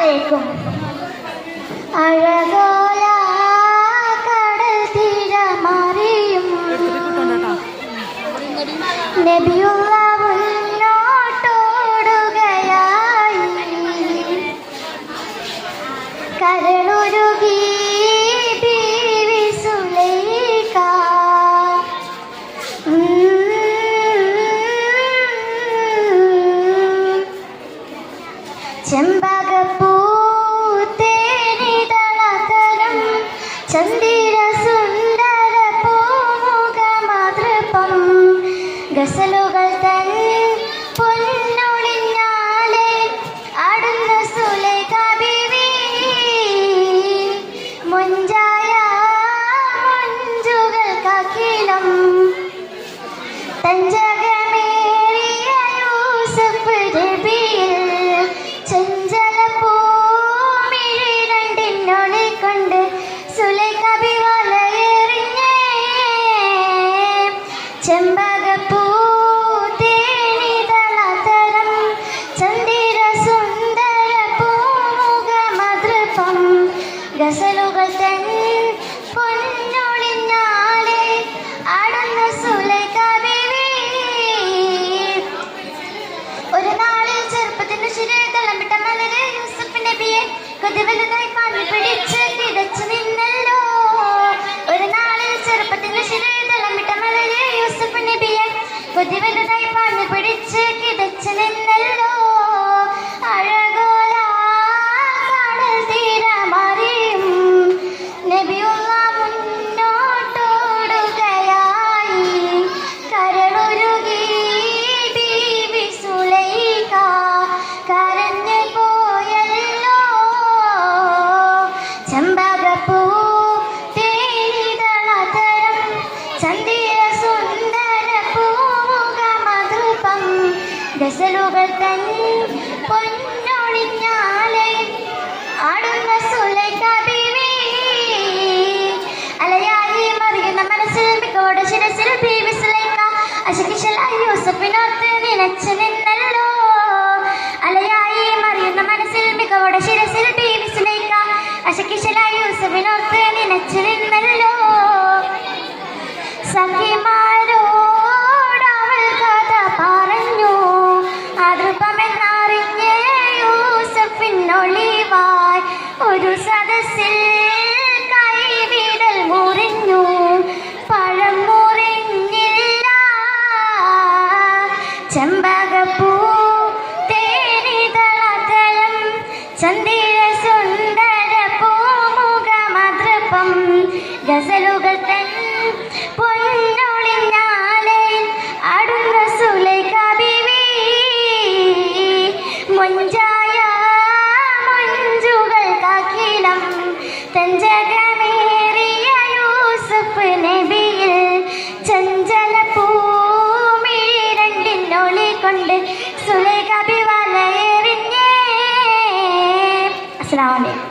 അലൈക്കും. അഴകോല കടൽ തീരമറിയും നബിയുള്ള മുന്നോട്ടോടുകയായി കരളുരുകി ബീവി സുലൈഖ. ചെമ്പകപ്പൂ തേനിതളതരം ചന്ദിര സുന്ദര പൂമുഖമാതൃപം ഗസലുകൾ തൻ പൊന്നൊളിഞ്ഞാലെ ആടുന്ന സുലൈഖ ബീവി. മുഞ്ചായ മുഞ്ചുകൾക്കഖിലം തഞ്ചകമേറിയ യൂസഫ് നബിയിൽ ചെഞ്ചല പൂമിഴി രണ്ടിനൊളിക്കൊണ്ട് സുലൈഖ ബി വലയെറിഞ്ഞേ. ചെമ്പകപ്പൂ തേനിതളതരം ചന്ദിര സുന്ദര പൂമുഖമതൃപം ഗസലുകൾ തൻ പൊന്നൊളിഞ്ഞാലെ ആടുന്ന സുലൈഖ ബീവി. ഒരു നാളിൽ ചെറുപ്പത്തിന് ശിരതളമിട്ട മലരെ യൂസഫ് നബിയെ കൊതിവലുതായി കാഞ്ഞു പിടിച്ച് കിതച്ചു നിന്നല്ലോ. ഒരു നാളിൽ ചെറുപ്പത്തിന് ശിരതളമിട്ട മലരെ യൂസഫ് നബിയെ കൊതിവലുതായി കാഞ്ഞു പിടിച്ച് കിതച്ചു നിന്നല്ലോ. അഴകോല കടൽ തീരമറിയും നബിയുള്ള മുന്നോട്ടോടുകയായി കരളുരുകി ബീവി സുലൈഖ. കരഞ്ഞു പോയല്ലോ ചെമ്പകപ്പൂ തേനിതളതരം ചന്ദിര സുന്ദര പൂമുഖമതൃപം ഗസലുകൾ തൻ പൊന്നൊളിഞ്ഞാലെ ആടുന്ന സുലൈഖ ബീവി. അലയായി മറിയുന്ന മനസ്സിൽ മികവോടെ ശിരസിൽ ബീവി സുലൈഖ അശകിശലായി യൂസഫിനോർത്ത് നിലച്ചു നിന്നല്ലോ. അലയായി മറിയുന്ന മനസ്സിൽ മികവോടെ ശിരസിൽ ബീവി സുലൈഖ അശകിശലായി യൂസഫിനോർത്ത് നിലച്ചു നിന്നല്ലോ. സഖിമാരോടവൾ കഥ പറഞ്ഞു ആതൃപമെന്നറിഞ്ഞേ യൂസഫിനൊളിവായി ഒരു സദസ്സിൽ കൈവിരൽ മുറിഞ്ഞു പഴം മുറിഞ്ഞില്ല. ചെമ്പകപ്പൂ തേനിതളതരം ചന്ദിര സുന്ദര പൂമുഖമതൃപം ഗസലുകൾ തൻ പൊന്നൊളിഞ്ഞാലെ ആടുന്ന സുലൈഖ ബീവി. മുഞ്ചായ മുഞ്ചുകൾക്കഖിലം തഞ്ചകമേറിയ യൂസഫ് നബിയിൽ ചഞ്ചല പൂമിഴി രണ്ടിനൊളിക്കൊണ്ട് സുലൈഖ ബി വലയെറിഞ്ഞേ. അസ്സലാമു അലൈക്കും.